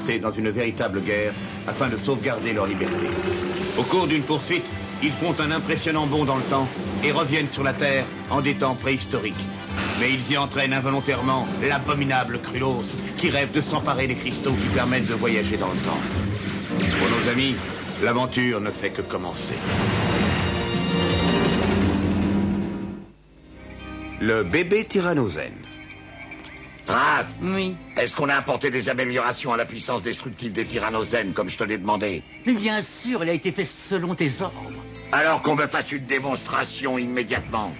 lancés dans une véritable guerre afin de sauvegarder leur liberté. Au cours d'une poursuite, ils font un impressionnant bond dans le temps et reviennent sur la Terre en des temps préhistoriques. Mais ils y entraînent involontairement l'abominable Krulos, qui rêve de s'emparer des cristaux qui permettent de voyager dans le temps. Pour nos amis, l'aventure ne fait que commencer. Le bébé Tyrannozène. Traz, Oui. est-ce qu'on a apporté des améliorations à la puissance destructive des tyrannozènes, comme je te l'ai demandé? Mais bien sûr, il a été fait selon tes ordres. Alors qu'on me fasse une démonstration immédiatement.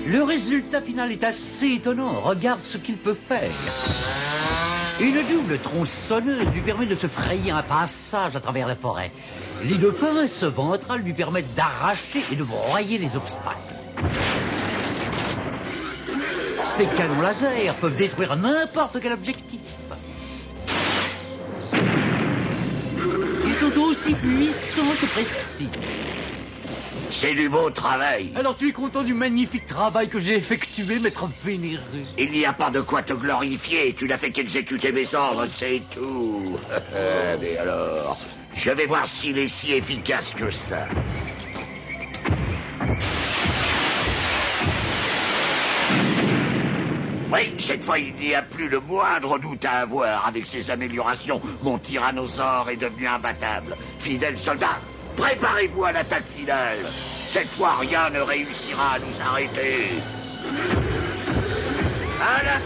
Le résultat final est assez étonnant. Regarde ce qu'il peut faire. Une double tronçonneuse lui permet de se frayer un passage à travers la forêt. Les deux pinces ventrales lui permettent d'arracher et de broyer les obstacles. Ces canons laser peuvent détruire n'importe quel objectif. Ils sont aussi puissants que précis. C'est du beau travail. Alors tu es content du magnifique travail que j'ai effectué, maître vénéré? Il n'y a pas de quoi te glorifier. Tu n'as fait qu'exécuter mes ordres, c'est tout. Mais alors, je vais voir s'il est si efficace que ça. Oui, cette fois, il n'y a plus le moindre doute à avoir. Avec ces améliorations, mon tyrannosaure est devenu imbattable. Fidèles soldats, préparez-vous à l'attaque finale. Cette fois, rien ne réussira à nous arrêter. À l'attaque!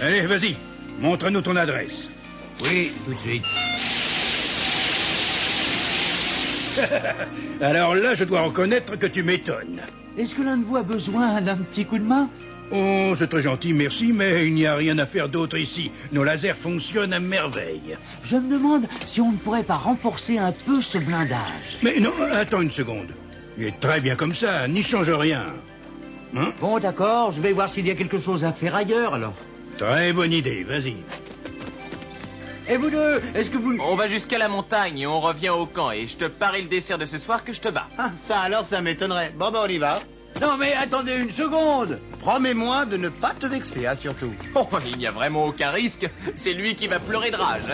Allez, vas-y, montre-nous ton adresse. Oui, tout de suite. Alors là, je dois reconnaître que tu m'étonnes. Est-ce que l'un de vous a besoin d'un petit coup de main? Oh, c'est très gentil, merci, mais il n'y a rien à faire d'autre ici. Nos lasers fonctionnent à merveille. Je me demande si on ne pourrait pas renforcer un peu ce blindage. Mais non, attends une seconde. Il est très bien comme ça, n'y change rien. Hein? Bon, d'accord, je vais voir s'il y a quelque chose à faire ailleurs, alors. Très bonne idée, vas-y. Et vous deux, est-ce que vous... On va jusqu'à la montagne et on revient au camp et je te parie le dessert de ce soir que je te bats. Ah, ça alors, ça m'étonnerait. Bon, ben, on y va. Non, mais attendez une seconde. Promets-moi de ne pas te vexer, hein, surtout. Oh, il n'y a vraiment aucun risque. C'est lui qui va pleurer de rage.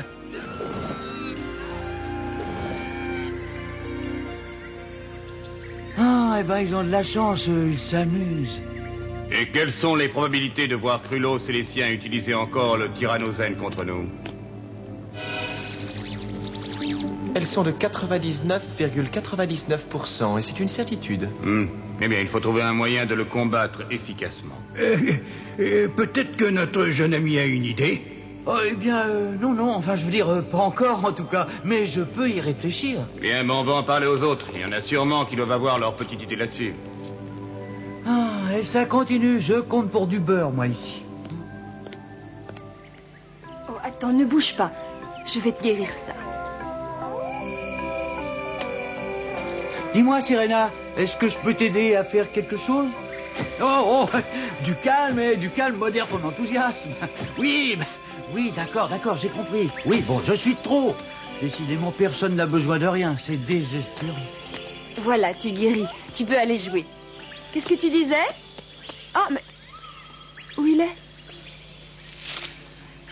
Ah, eh ben, ils ont de la chance, ils s'amusent. Et quelles sont les probabilités de voir Krulos et les siens utiliser encore le Tyrannozène contre nous? Elles sont de 99,99% et c'est une certitude. Eh bien, il faut trouver un moyen de le combattre efficacement. Peut-être que notre jeune ami a une idée. Oh, eh bien, non, enfin, je veux dire, pas encore, en tout cas, mais je peux y réfléchir. Bien, bon, on va en parler aux autres. Il y en a sûrement qui doivent avoir leur petite idée là-dessus. Ah, et ça continue, je compte pour du beurre, moi, ici. Oh, attends, ne bouge pas. Je vais te guérir ça. Dis-moi, Serena, est-ce que je peux t'aider à faire quelque chose? Oh, du calme modère ton enthousiasme. Oui, d'accord, j'ai compris. Oui, bon, je suis de trop. Décidément, personne n'a besoin de rien, c'est désespérant. Voilà, tu guéris. Tu peux aller jouer. Qu'est-ce que tu disais? Ah, mais... Où il est?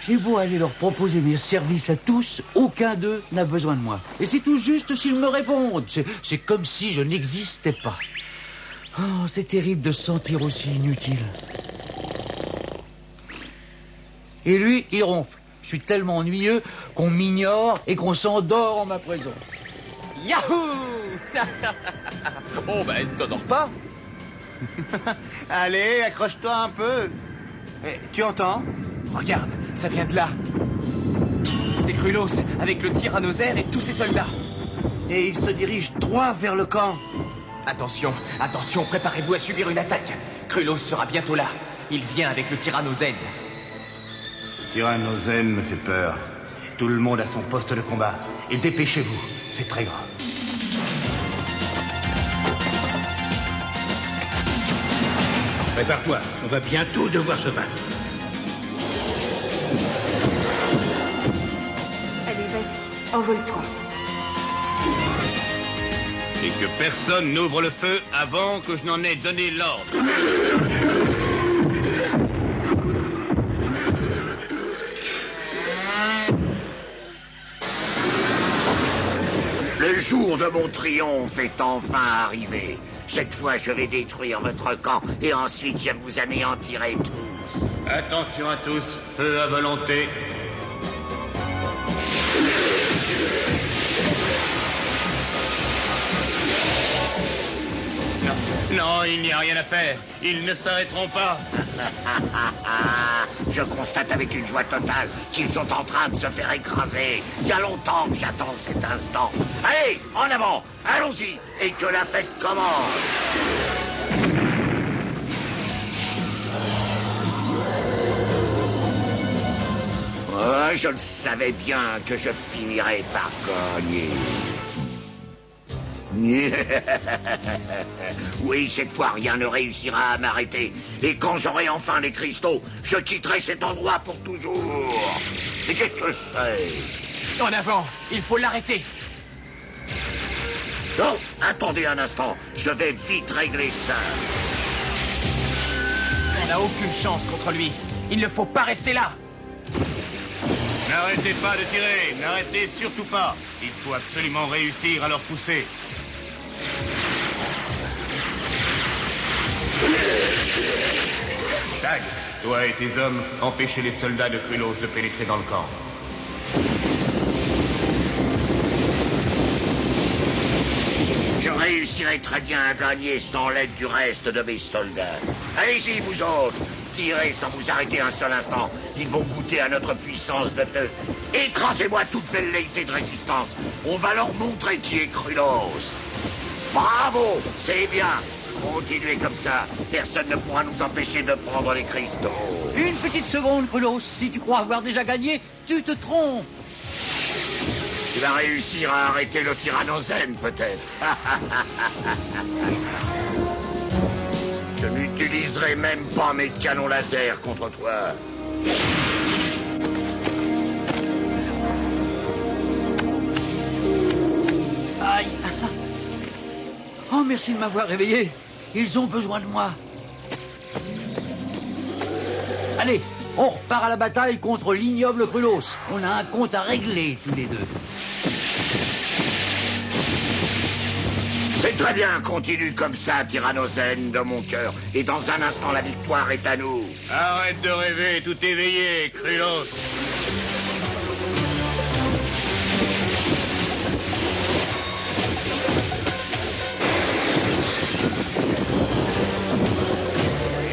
J'ai beau aller leur proposer mes services à tous, aucun d'eux n'a besoin de moi. Et c'est tout juste s'ils me répondent. C'est comme si je n'existais pas. Oh, c'est terrible de se sentir aussi inutile. Et lui, il ronfle. Je suis tellement ennuyeux qu'on m'ignore et qu'on s'endort en ma présence. Yahoo! Oh, ben, ne t'endors pas. Allez, accroche-toi un peu. Tu entends? Regarde, ça vient de là. C'est Krulos, avec le Tyrannosaire et tous ses soldats. Et il se dirige droit vers le camp. Attention, préparez-vous à subir une attaque. Krulos sera bientôt là. Il vient avec le Tyrannozène. Tyrannozène me fait peur. Tout le monde a son poste de combat. Et dépêchez-vous, c'est très grave. Prépare-toi, on va bientôt devoir se battre. Allez, vas-y, envole-toi. Et que personne n'ouvre le feu avant que je n'en ai donné l'ordre. Le jour de mon triomphe est enfin arrivé. Cette fois, je vais détruire votre camp et ensuite je vous anéantirai tous. Attention à tous, feu à volonté. Non, il n'y a rien à faire. Ils ne s'arrêteront pas. Je constate avec une joie totale qu'ils sont en train de se faire écraser. Il y a longtemps que j'attends cet instant. Allez, en avant, allons-y, et que la fête commence. Oh, je le savais bien que je finirais par gagner. Oui, cette fois, rien ne réussira à m'arrêter. Et quand j'aurai enfin les cristaux, je quitterai cet endroit pour toujours. Et qu'est-ce que c'est? En avant, il faut l'arrêter. Non, attendez un instant, je vais vite régler ça. On n'a aucune chance contre lui. Il ne faut pas rester là. N'arrêtez pas de tirer, n'arrêtez surtout pas. Il faut absolument réussir à leur pousser. Tag, toi et tes hommes, empêchez les soldats de Krulos de pénétrer dans le camp. Je réussirai très bien à gagner sans l'aide du reste de mes soldats. Allez-y, vous autres. Tirez sans vous arrêter un seul instant. Ils vont goûter à notre puissance de feu. Écrasez-moi toute velléité de résistance. On va leur montrer qui est Krulos. Bravo, c'est bien. Continuez comme ça. Personne ne pourra nous empêcher de prendre les cristaux. Une petite seconde, Krulos. Si tu crois avoir déjà gagné, tu te trompes. Tu vas réussir à arrêter le tyrannozène, peut-être. Je n'utiliserai même pas mes canons laser contre toi. Aïe. Oh, merci de m'avoir réveillé. Ils ont besoin de moi. Allez, on repart à la bataille contre l'ignoble Krulos. On a un compte à régler, tous les deux. C'est très bien, continue comme ça, tyrannozène de mon cœur. Et dans un instant, la victoire est à nous. Arrête de rêver, tout éveillé, Krulos.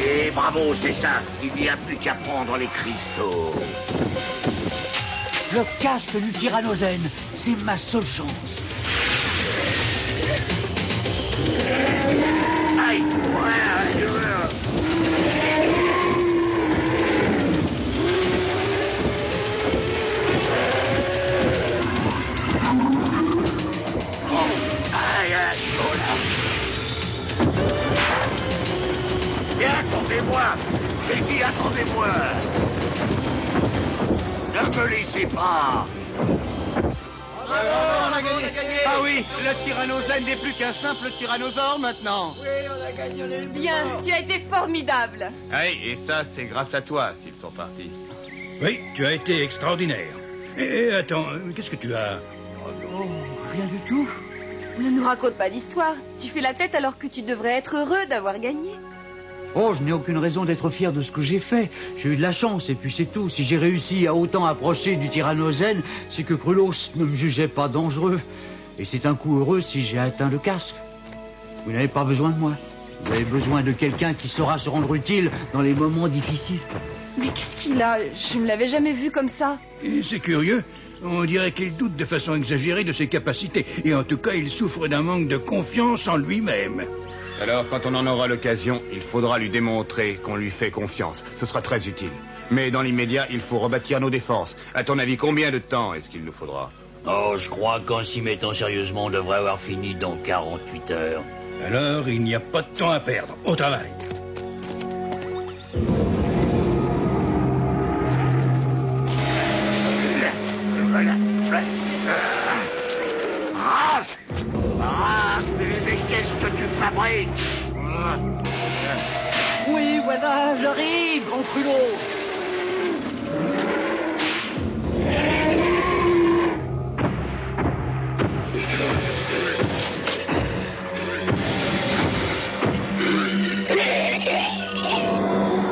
Et bravo, c'est ça. Il n'y a plus qu'à prendre les cristaux. Le casque du tyrannozène, c'est ma seule chance. Aïe! Et attendez-moi! J'ai dit attendez-moi! Ne me laissez pas! On a gagné. Ah oui, le tyrannozène n'est plus qu'un simple tyrannosaure maintenant. Bien, tu as été formidable. Oui, et ça, c'est grâce à toi s'ils sont partis. Oui, tu as été extraordinaire. Et attends, qu'est-ce que tu as? Oh, rien du tout. Ne nous raconte pas d'histoire. Tu fais la tête alors que tu devrais être heureux d'avoir gagné. Oh, je n'ai aucune raison d'être fier de ce que j'ai fait. J'ai eu de la chance, et puis c'est tout. Si j'ai réussi à autant approcher du tyrannozène, c'est que Krulos ne me jugeait pas dangereux. Et c'est un coup heureux si j'ai atteint le casque. Vous n'avez pas besoin de moi. Vous avez besoin de quelqu'un qui saura se rendre utile dans les moments difficiles. Mais qu'est-ce qu'il a? Je ne l'avais jamais vu comme ça. Et c'est curieux. On dirait qu'il doute de façon exagérée de ses capacités. Et en tout cas, il souffre d'un manque de confiance en lui-même. Alors, quand on en aura l'occasion, il faudra lui démontrer qu'on lui fait confiance. Ce sera très utile. Mais dans l'immédiat, il faut rebâtir nos défenses. À ton avis, combien de temps est-ce qu'il nous faudra? Oh, je crois qu'en s'y mettant sérieusement, on devrait avoir fini dans 48 heures. Alors, il n'y a pas de temps à perdre. Au travail. briques. Oui, voilà, j'arrive, grand Crulos.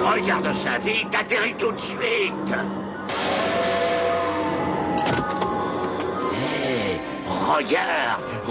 Regarde ça, vite, atterris tout de suite.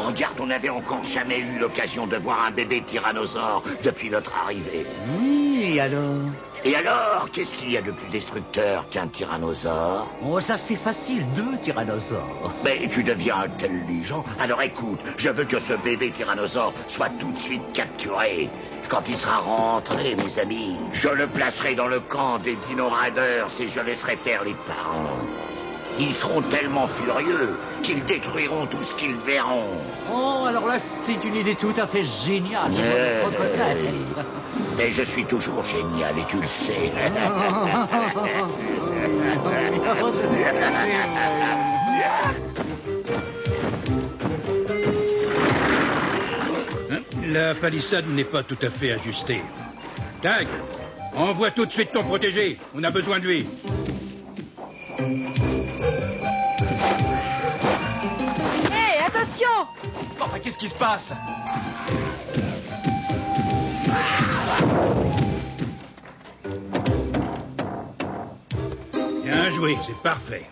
Regarde, on n'avait encore jamais eu l'occasion de voir un bébé tyrannosaure depuis notre arrivée. Oui, et alors? Et alors, qu'est-ce qu'il y a de plus destructeur qu'un tyrannosaure? Oh, ça c'est facile, 2 tyrannosaures. Mais tu deviens intelligent. Alors écoute, je veux que ce bébé tyrannosaure soit tout de suite capturé. Quand il sera rentré, mes amis, je le placerai dans le camp des Dino Riders et je laisserai faire les parents. Ils seront tellement furieux qu'ils détruiront tout ce qu'ils verront. Oh, alors là, c'est une idée tout à fait géniale. Mais je suis toujours génial et tu le sais. La palissade n'est pas tout à fait ajustée. Tag, envoie tout de suite ton protégé. On a besoin de lui. Hé, attention! Enfin, qu'est-ce qui se passe? Bien joué, c'est parfait.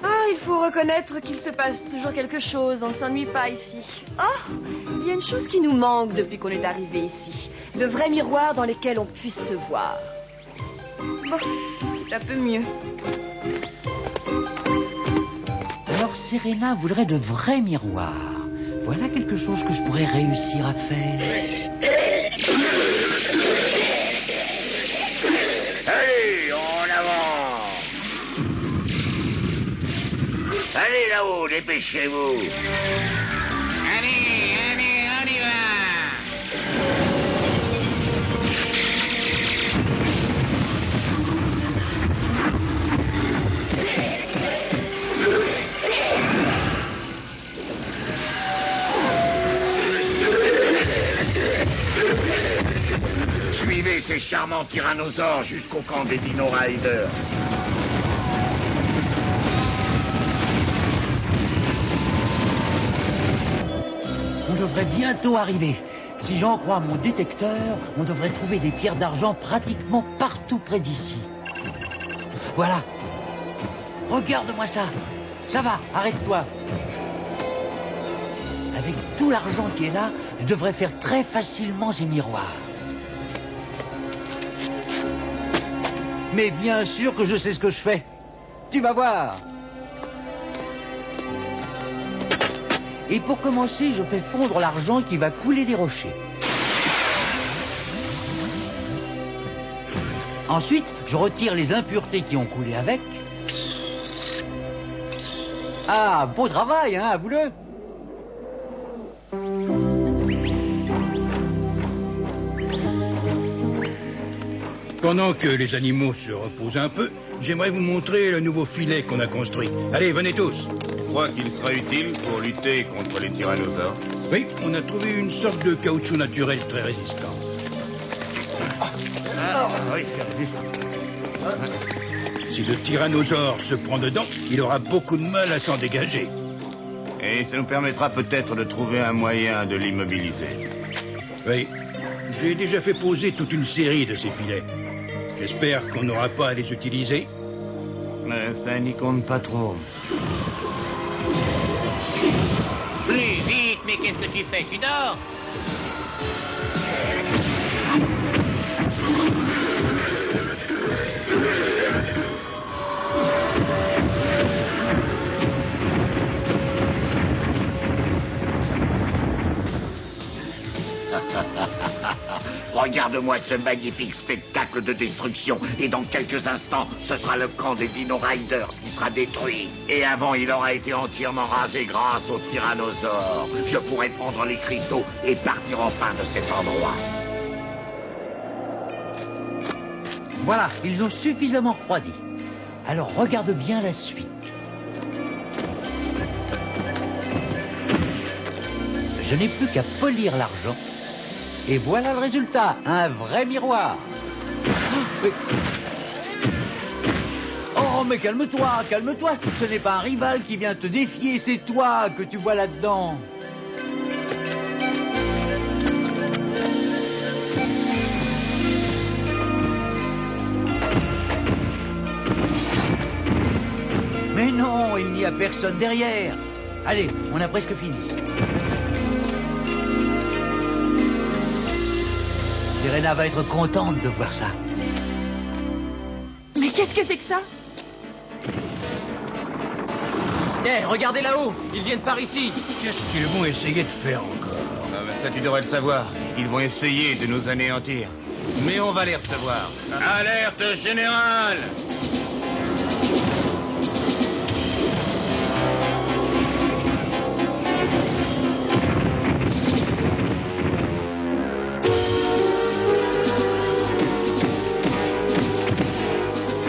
Ah, il faut reconnaître qu'il se passe toujours quelque chose. On ne s'ennuie pas ici. Oh, il y a une chose qui nous manque depuis qu'on est arrivé ici. De vrais miroirs dans lesquels on puisse se voir. Bon, c'est un peu mieux. Alors Serena voudrait de vrais miroirs. Voilà quelque chose que je pourrais réussir à faire. Allez, en avant! Allez là-haut, dépêchez-vous! Allez, on y va. Suivez ces charmants tyrannosaures jusqu'au camp des Dino Riders. On devrait bientôt arriver. Si j'en crois mon détecteur, on devrait trouver des pierres d'argent pratiquement partout près d'ici. Voilà. Regarde-moi ça. Ça va, arrête-toi. Avec tout l'argent qui est là, je devrais faire très facilement ces miroirs. Mais bien sûr que je sais ce que je fais. Tu vas voir. Et pour commencer, je fais fondre l'argent qui va couler des rochers. Ensuite, je retire les impuretés qui ont coulé avec. Ah, beau travail, hein, avoue-le. Pendant que les animaux se reposent un peu, j'aimerais vous montrer le nouveau filet qu'on a construit. Allez, venez tous. Tu crois qu'il sera utile pour lutter contre les tyrannosaures? Oui, on a trouvé une sorte de caoutchouc naturel très résistant. Oui, c'est juste. Si le tyrannosaure se prend dedans, il aura beaucoup de mal à s'en dégager. Et ça nous permettra peut-être de trouver un moyen de l'immobiliser. Oui, j'ai déjà fait poser toute une série de ces filets. J'espère qu'on n'aura pas à les utiliser. Mais ça n'y compte pas trop. Plus vite, mais qu'est-ce que tu fais? Tu dors? Regarde-moi ce magnifique spectacle de destruction. Et dans quelques instants, ce sera le camp des Dino Riders qui sera détruit. Et avant, il aura été entièrement rasé grâce aux tyrannosaures. Je pourrai prendre les cristaux et partir enfin de cet endroit. Voilà, ils ont suffisamment refroidi. Alors regarde bien la suite. Je n'ai plus qu'à polir l'argent Et voilà le résultat, un vrai miroir. Oh, mais calme-toi, calme-toi. Ce n'est pas un rival qui vient te défier, c'est toi que tu vois là-dedans. Mais non, il n'y a personne derrière. Allez, on a presque fini. Serena va être contente de voir ça. Mais qu'est-ce que c'est que ça? Eh, regardez là-haut, ils viennent par ici. Qu'est-ce qu'ils vont essayer de faire encore? Ah ben ça, tu devrais le savoir. Ils vont essayer de nous anéantir. Mais on va les recevoir. Alerte générale!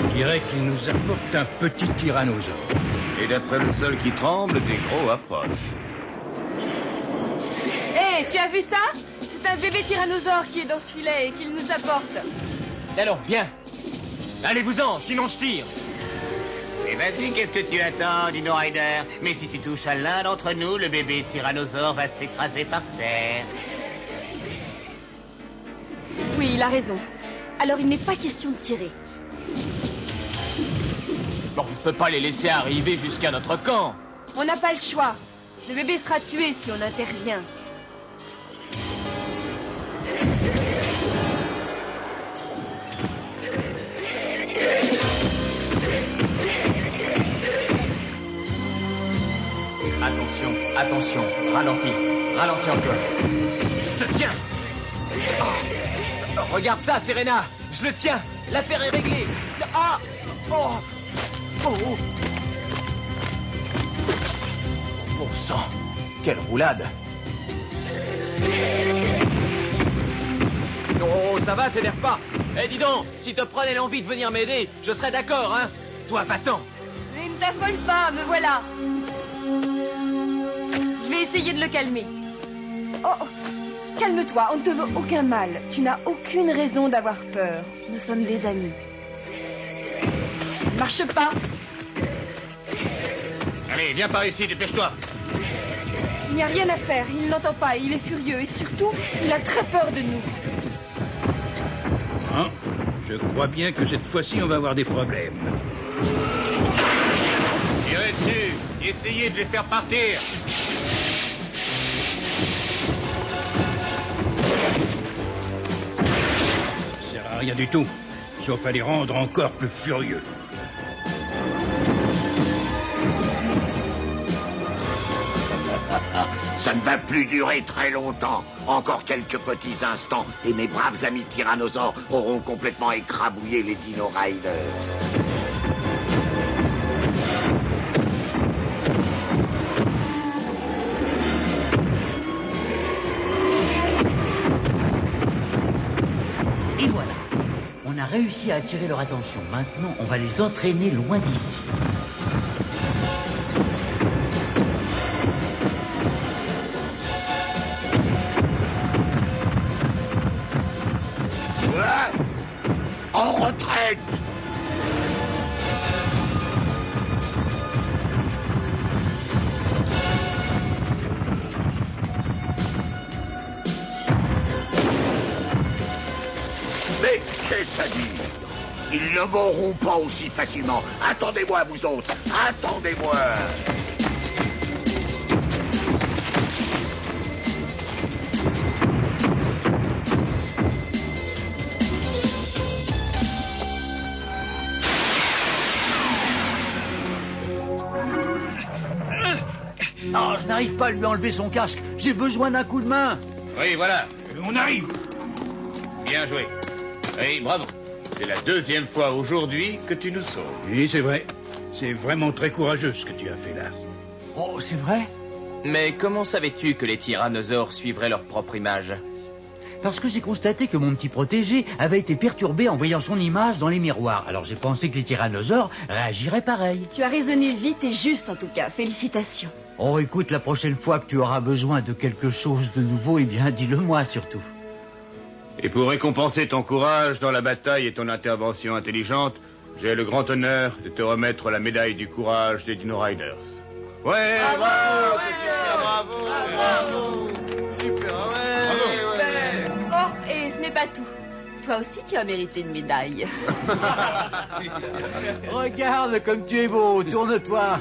Je dirais qu'il nous apporte un petit tyrannosaure. Et d'après le sol qui tremble, des gros approchent. Hé, tu as vu ça? C'est un bébé tyrannosaure qui est dans ce filet et qu'il nous apporte. Alors, bien. Allez-vous-en, sinon je tire. Et vas-y, qu'est-ce que tu attends, Dino Rider? Mais si tu touches à l'un d'entre nous, le bébé tyrannosaure va s'écraser par terre. Oui, il a raison. Alors il n'est pas question de tirer. Bon, on ne peut pas les laisser arriver jusqu'à notre camp. On n'a pas le choix. Le bébé sera tué si on intervient. Attention, attention, ralentis, ralentis encore. Je te tiens. Oh. Regarde ça, Serena, je le tiens, l'affaire est réglée. Ah. Oh. Oh. Bon sang, quelle roulade. Oh, ça va, t'énerve pas. Eh, dis donc, si te prenais l'envie de venir m'aider, je serais d'accord, hein. Toi, va-t'en. Mais ne t'affole pas, me voilà. Je vais essayer de le calmer. Oh, calme-toi, on ne te veut aucun mal. Tu n'as aucune raison d'avoir peur. Nous sommes des amis. Ça ne marche pas. Allez, viens par ici, dépêche-toi. Il n'y a rien à faire, il n'entend pas, il est furieux et surtout, il a très peur de nous. Hein? Je crois bien que cette fois-ci, on va avoir des problèmes. Tirez dessus, essayez de les faire partir. Ça sert à rien du tout, sauf à les rendre encore plus furieux. Ça ne va plus durer très longtemps. Encore quelques petits instants et mes braves amis tyrannosaures auront complètement écrabouillé les Dino Riders. Et voilà, on a réussi à attirer leur attention. Maintenant, on va les entraîner loin d'ici. En retraite! Mais qu'est-ce à dire? Ils ne mourront pas aussi facilement. Attendez-moi, vous autres. Attendez-moi. Non, je n'arrive pas à lui enlever son casque. J'ai besoin d'un coup de main. Oui, voilà. On arrive. Bien joué. Oui, bravo. C'est la deuxième fois aujourd'hui que tu nous sauves. Oui, c'est vrai. C'est vraiment très courageux ce que tu as fait là. Oh, c'est vrai? Mais comment savais-tu que les tyrannosaures suivraient leur propre image? Parce que j'ai constaté que mon petit protégé avait été perturbé en voyant son image dans les miroirs. Alors j'ai pensé que les tyrannosaures réagiraient pareil. Tu as raisonné vite et juste en tout cas. Félicitations. Oh, écoute, la prochaine fois que tu auras besoin de quelque chose de nouveau, eh bien, dis-le-moi surtout. Et pour récompenser ton courage dans la bataille et ton intervention intelligente, j'ai le grand honneur de te remettre la médaille du courage des Dino Riders. Ouais, bravo, bravo. Super, ouais. Oh, et ce n'est pas tout. Toi aussi, tu as mérité une médaille. Regarde comme tu es beau, tourne-toi.